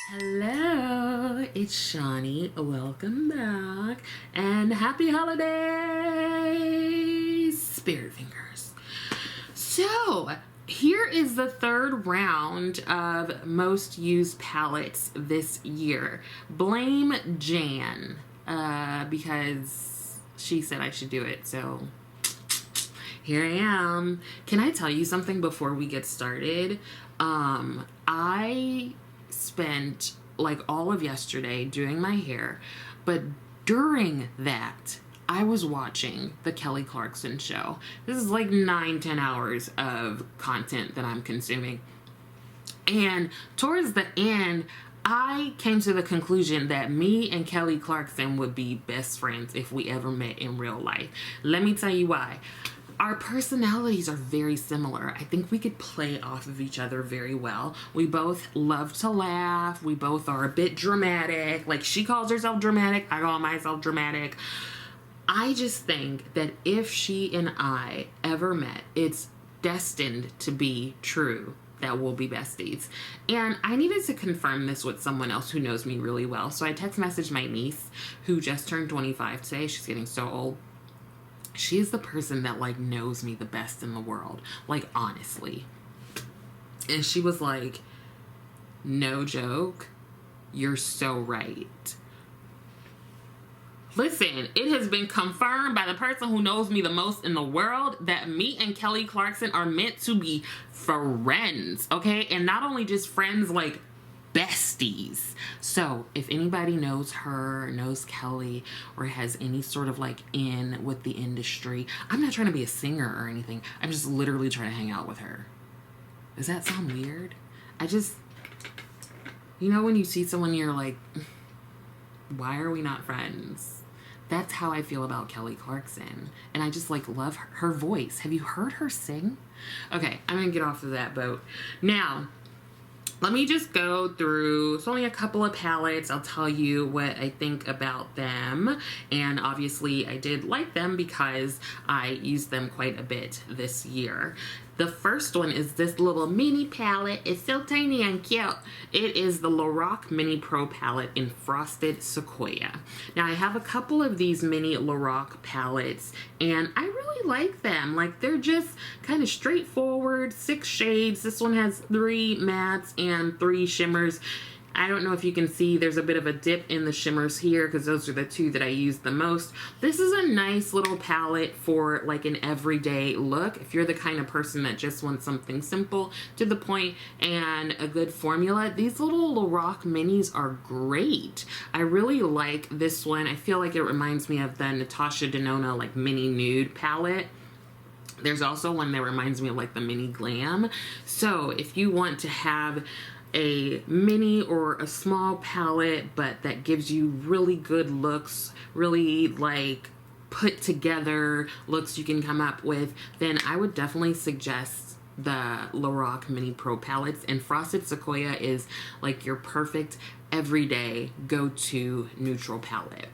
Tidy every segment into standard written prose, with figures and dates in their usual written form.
Hello, it's Shawnee. Welcome back and happy holidays, Spirit Fingers. So, here is the third round of most used palettes this year. Blame Jan because she said I should do it, so here I am. Can I tell you something before we get started? I spent like all of yesterday doing my hair, but during that I was watching the Kelly Clarkson show. This is like 9-10 hours of content that I'm consuming, and towards the end I came to the conclusion that me and Kelly Clarkson would be best friends if we ever met in real life. Let me tell you why. Our personalities are very similar. I think we could play off of each other very well. We both love to laugh. We both are a bit dramatic. Like, she calls herself dramatic, I call myself dramatic. I just think that if she and I ever met, it's destined to be true that we'll be besties. And I needed to confirm this with someone else who knows me really well. So I text messaged my niece, who just turned 25 today. She's getting so old. She's the person that like knows me the best in the world, like honestly. And she was like, no joke, you're so right. Listen, it has been confirmed by the person who knows me the most in the world that me and Kelly Clarkson are meant to be friends, okay? And not only just friends, like besties. So if anybody knows her, knows Kelly, or has any sort of like in with the industry, I'm not trying to be a singer or anything. I'm just literally trying to hang out with her. Does that sound weird? You know when you see someone you're like, why are we not friends? That's how I feel about Kelly Clarkson. And I just like love her voice. Have you heard her sing? Okay, I'm gonna get off of that boat. Now, let me just go through, it's only a couple of palettes. I'll tell you what I think about them. And obviously I did like them because I used them quite a bit this year. The first one is this little mini palette. It's so tiny and cute. It is the Lorac Mini Pro palette in Frosted Sequoia. Now I have a couple of these mini Lorac palettes and I really like them. Like, they're just kind of straightforward, 6 shades. This one has 3 mattes and 3 shimmers. I don't know if you can see, there's a bit of a dip in the shimmers here because those are the 2 that I use the most. This is a nice little palette for like an everyday look. If you're the kind of person that just wants something simple, to the point, and a good formula, these little Lorac minis are great. I really like this one. I feel like it reminds me of the Natasha Denona like mini nude palette. There's also one that reminds me of like the mini glam. So if you want to have a mini or a small palette, but that gives you really good looks, really like put together looks you can come up with, then I would definitely suggest the Lorac Mini Pro palettes. And Frosted Sequoia is like your perfect everyday go-to neutral palette.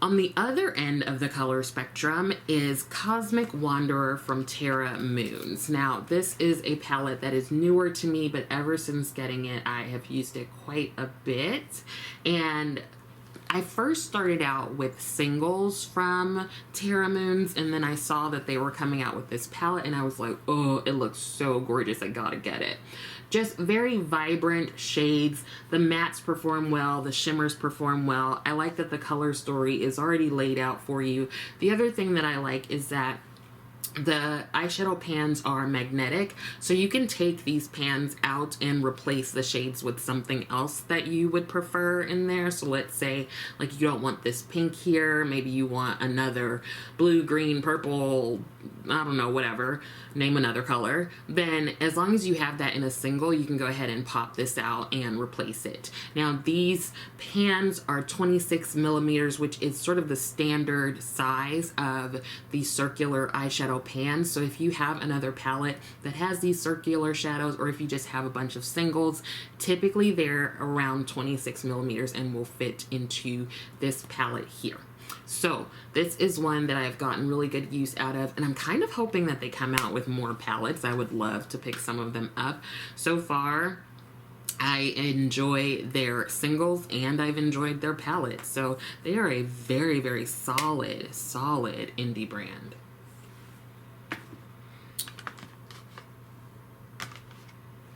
On the other end of the color spectrum is Cosmic Wanderer from Terra Moons. Now, this is a palette that is newer to me, but ever since getting it, I have used it quite a bit. And I first started out with singles from Terra Moons, and then I saw that they were coming out with this palette, and I was like, oh, it looks so gorgeous, I gotta get it. Just very vibrant shades. The mattes perform well, the shimmers perform well. I like that the color story is already laid out for you. The other thing that I like is that the eyeshadow pans are magnetic, so you can take these pans out and replace the shades with something else that you would prefer in there. So let's say like you don't want this pink here, maybe you want another blue, green, purple, I don't know, whatever, name another color. Then as long as you have that in a single, you can go ahead and pop this out and replace it. Now these pans are 26 millimeters, which is sort of the standard size of the circular eyeshadow pan. So if you have another palette that has these circular shadows, or if you just have a bunch of singles, typically they're around 26 millimeters and will fit into this palette here. So this is one that I've gotten really good use out of, and I'm kind of hoping that they come out with more palettes. I would love to pick some of them up. So far, I enjoy their singles and I've enjoyed their palettes. So they are a very, very solid indie brand.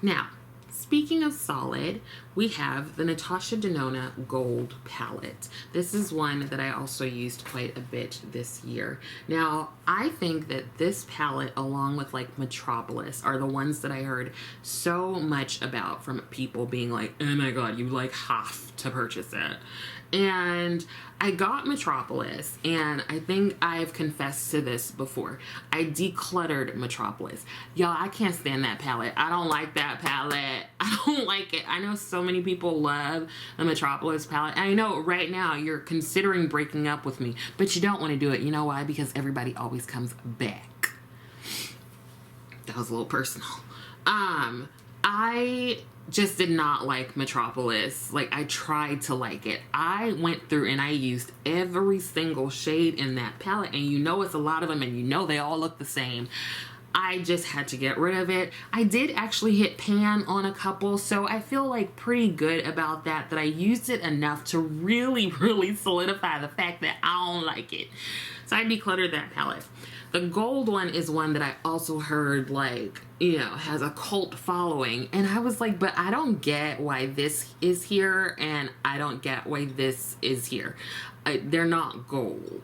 Now, speaking of solid, we have the Natasha Denona Gold Palette. This is one that I also used quite a bit this year. Now, I think that this palette, along with like Metropolis, are the ones that I heard so much about from people being like, oh my god, you like have to purchase it. And I got Metropolis, and I think I've confessed to this before. I decluttered Metropolis. Y'all, I can't stand that palette. I don't like that palette. I don't like it. I know so many people love the Metropolis palette. I know right now you're considering breaking up with me, but you don't want to do it. You know why? Because everybody always comes back. That was a little personal. I just did not like Metropolis. Like, I tried to like it. I went through and I used every single shade in that palette, and you know it's a lot of them, and you know they all look the same. I just had to get rid of it. I did actually hit pan on a couple, so I feel like pretty good about that I used it enough to really, really solidify the fact that I don't like it. So I decluttered that palette. The gold one is one that I also heard, like, you know, has a cult following. And I was like, but I don't get why this is here, and I don't get why this is here. They're not gold.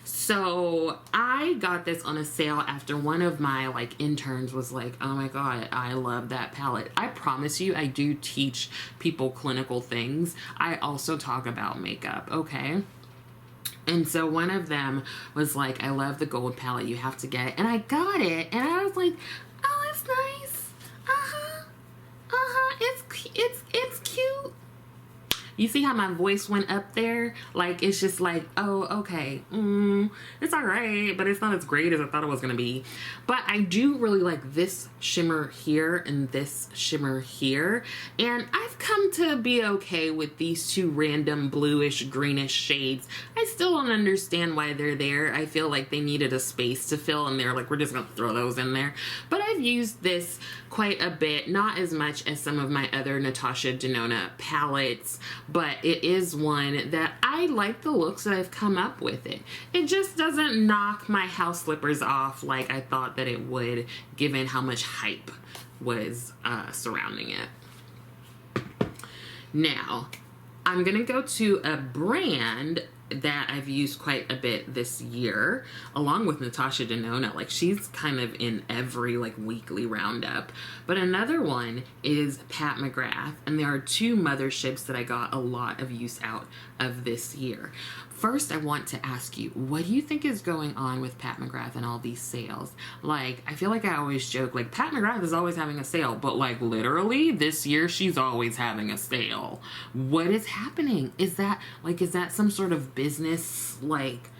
So I got this on a sale after one of my like interns was like, oh my god, I love that palette. I promise you, I do teach people clinical things. I also talk about makeup, okay? And so one of them was like, I love the gold palette, you have to get it. And I got it, and I was like, oh, it's nice. It's cute. You see how my voice went up there? Like, it's just like, oh, okay. It's all right, but it's not as great as I thought it was going to be. But I do really like this shimmer here and this shimmer here. And I've come to be okay with these two random bluish, greenish shades. I still don't understand why they're there. I feel like they needed a space to fill, and they're like, we're just going to throw those in there. But I've used this quite a bit, not as much as some of my other Natasha Denona palettes, but it is one that I like the looks that I've come up with it. It just doesn't knock my house slippers off like I thought that it would, given how much hype was surrounding it. Now, I'm gonna go to a brand that I've used quite a bit this year, along with Natasha Denona. Like, she's kind of in every like weekly roundup. But another one is Pat McGrath, and there are two motherships that I got a lot of use out of this year. First, I want to ask you, what do you think is going on with Pat McGrath and all these sales? Like, I feel like I always joke, like, Pat McGrath is always having a sale, but like literally this year she's always having a sale. What is happening? Is that some sort of business like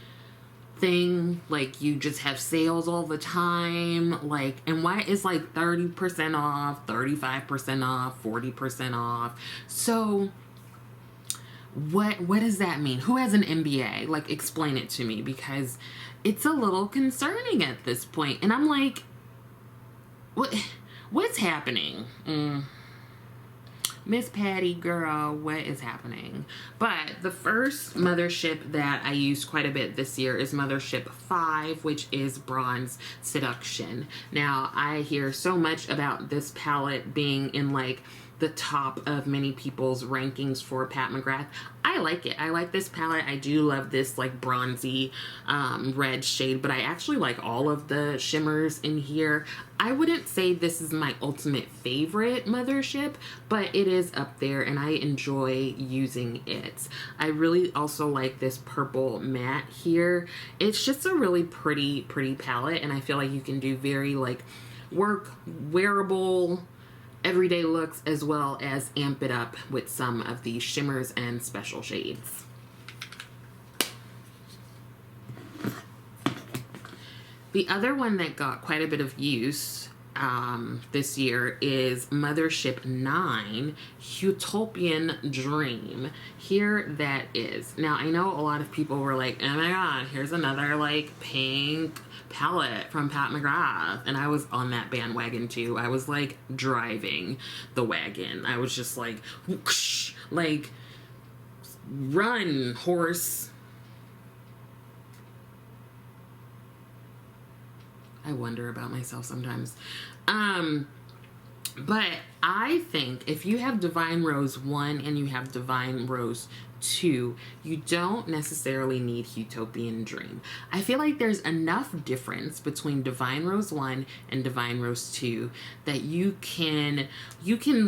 thing? Like, you just have sales all the time? Like, and why is like 30% off, 35% off, 40% off? So what does that mean? Who has an MBA? Like, explain it to me, because it's a little concerning at this point. And I'm like, what's happening? Miss Patty, girl, what is happening? But the first mothership that I used quite a bit this year is Mothership 5, which is Bronze Seduction. Now, I hear so much about this palette being in like the top of many people's rankings for Pat McGrath. I like it. I like this palette. I do love this like bronzy red shade, but I actually like all of the shimmers in here. I wouldn't say this is my ultimate favorite mothership, but it is up there and I enjoy using it. I really also like this purple matte here. It's just a really pretty palette, and I feel like you can do very like work wearable everyday looks, as well as amp it up with some of these shimmers and special shades. The other one that got quite a bit of use this year is Mothership 9 Utopian Dream. Here that is. Now, I know a lot of people were like, oh my god, here's another like pink palette from Pat McGrath. And I was on that bandwagon too. I was like driving the wagon. I was just like, whoosh, like, run, horse. I wonder about myself sometimes. But I think if you have Divine Rose 1 and you have Divine Rose 2, you don't necessarily need Utopian Dream. I feel like there's enough difference between Divine Rose 1 and Divine Rose 2 that you can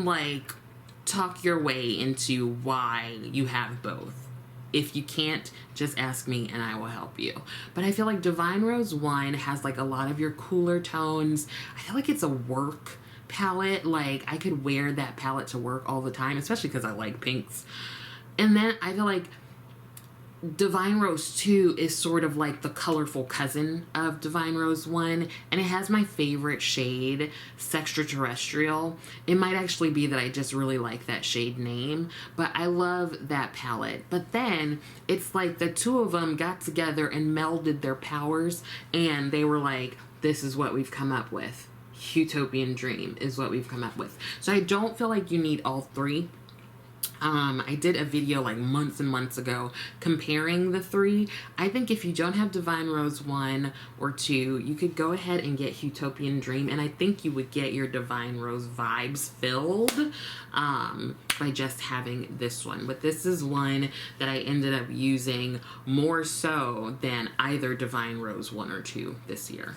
like talk your way into why you have both. If you can't, just ask me and I will help you. But I feel like Divine Rose 1 has like a lot of your cooler tones. I feel like it's a work palette. Like I could wear that palette to work all the time, especially because I like pinks. And then I feel like Divine Rose 2 is sort of like the colorful cousin of Divine Rose 1, and it has my favorite shade, Sextraterrestrial. It might actually be that I just really like that shade name, but I love that palette. But then it's like the two of them got together and melded their powers, and they were like, this is what we've come up with. Utopian Dream is what we've come up with. So I don't feel like you need all three. I did a video like months and months ago comparing the three. I think if you don't have Divine Rose 1 or 2, you could go ahead and get Utopian Dream, and I think you would get your Divine Rose vibes filled by just having this one. But this is one that I ended up using more so than either Divine Rose 1 or 2 this year.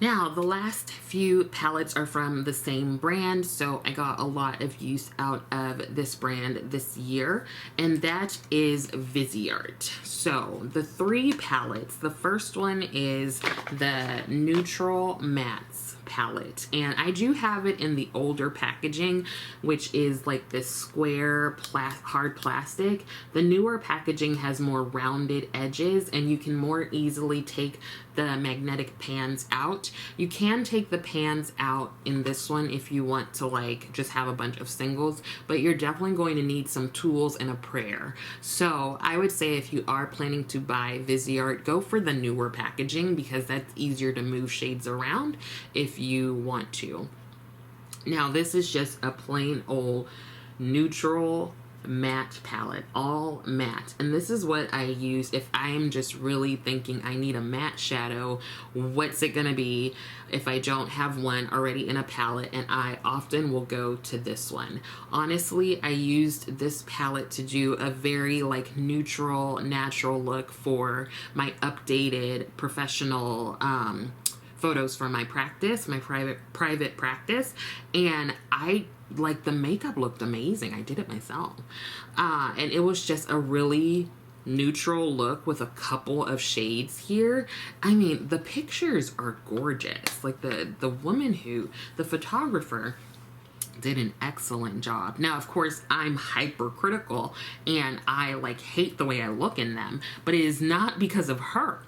Now, the last few palettes are from the same brand, so I got a lot of use out of this brand this year, and that is Viseart. So, the three palettes, the first one is the Neutral Mattes palette, and I do have it in the older packaging, which is like this square hard plastic. The newer packaging has more rounded edges, and you can more easily take the magnetic pans out. You can take the pans out in this one if you want to like just have a bunch of singles, but you're definitely going to need some tools and a prayer. So I would say if you are planning to buy Viseart, go for the newer packaging because that's easier to move shades around if you want to. Now this is just a plain old neutral matte palette, all matte, and this is what I use if I am just really thinking I need a matte shadow. What's it gonna be if I don't have one already in a palette? And I often will go to this one. Honestly, I used this palette to do a very like neutral, natural look for my updated professional photos for my practice, my private practice, and like the makeup looked amazing. I did it myself. And it was just a really neutral look with a couple of shades here. I mean, the pictures are gorgeous. Like the woman the photographer did an excellent job. Now, of course, I'm hypercritical and I like hate the way I look in them, but it is not because of her.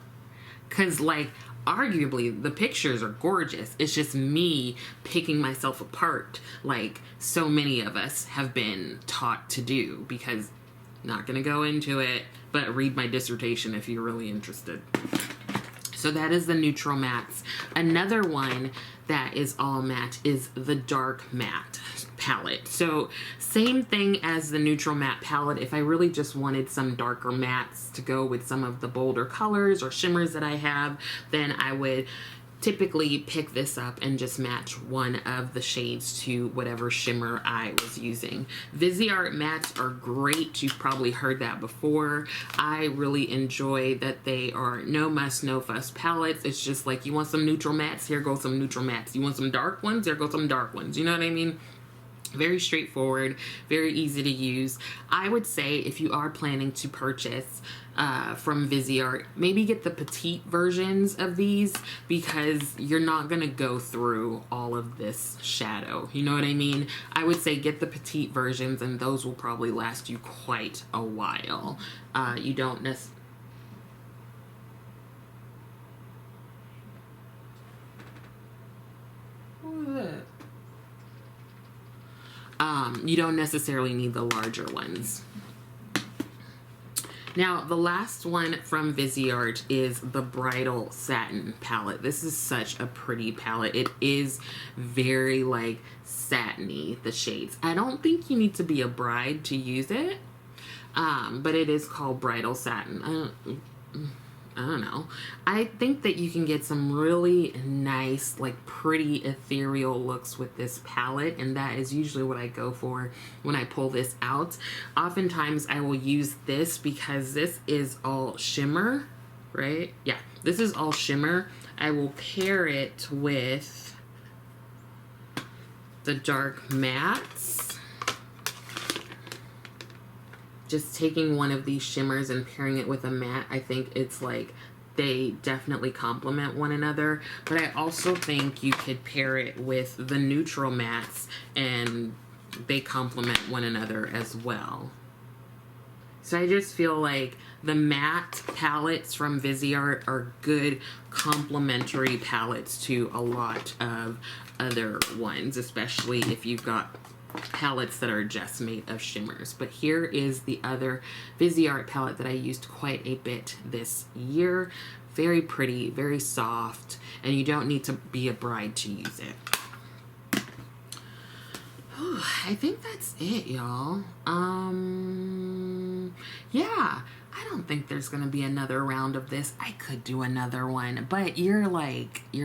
'Cause like, arguably the pictures are gorgeous. It's just me picking myself apart like so many of us have been taught to do, because not gonna go into it, but read my dissertation if you're really interested. So that is the neutral mattes. Another one that is all matte is the dark matte palette. So same thing as the neutral matte palette. If I really just wanted some darker mattes to go with some of the bolder colors or shimmers that I have, then I would typically pick this up and just match one of the shades to whatever shimmer I was using. Viseart mattes are great. You've probably heard that before. I really enjoy that they are no muss, no fuss palettes. It's just like, you want some neutral mattes? Here go some neutral mattes. You want some dark ones? There go some dark ones. You know what I mean? Very straightforward, very easy to use. I would say if you are planning to purchase from Viseart, maybe get the petite versions of these, because you're not gonna go through all of this shadow. You know what I mean? I would say get the petite versions, and those will probably last you quite a while. You don't necessarily... You don't necessarily need the larger ones. Now, the last one from Viseart is the Bridal Satin palette. This is such a pretty palette. It is very, like, satiny, the shades. I don't think you need to be a bride to use it, but it is called Bridal Satin. I don't know. I think that you can get some really nice, like, pretty ethereal looks with this palette, and that is usually what I go for when I pull this out. Oftentimes I will use this because this is all shimmer, right? Yeah, this is all shimmer. I will pair it with the dark mattes. Just taking one of these shimmers and pairing it with a matte, I think it's like they definitely complement one another. But I also think you could pair it with the neutral mattes and they complement one another as well. So I just feel like the matte palettes from Viseart are good complementary palettes to a lot of other ones, especially if you've got palettes that are just made of shimmers. But here is the other Viseart palette that I used quite a bit this year. Very pretty, very soft, and you don't need to be a bride to use it. Whew, I think that's it, y'all. Yeah, I don't think there's gonna be another round of this. I could do another one, but you're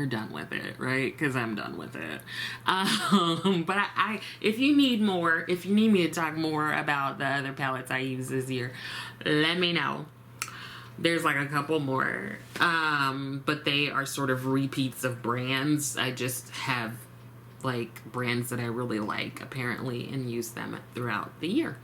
done with it, right? Because I'm done with it. But if you need more, if you need me to talk more about the other palettes I used this year, let me know. There's like a couple more, but they are sort of repeats of brands. I just have like brands that I really like apparently and use them throughout the year.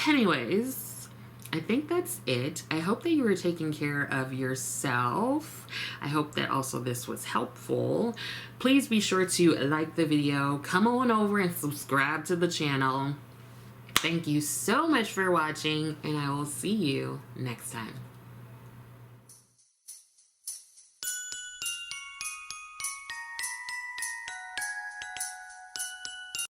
Anyways, I think that's it. I hope that you were taking care of yourself. I hope that also this was helpful. Please be sure to like the video, come on over and subscribe to the channel. Thank you so much for watching, and I will see you next time.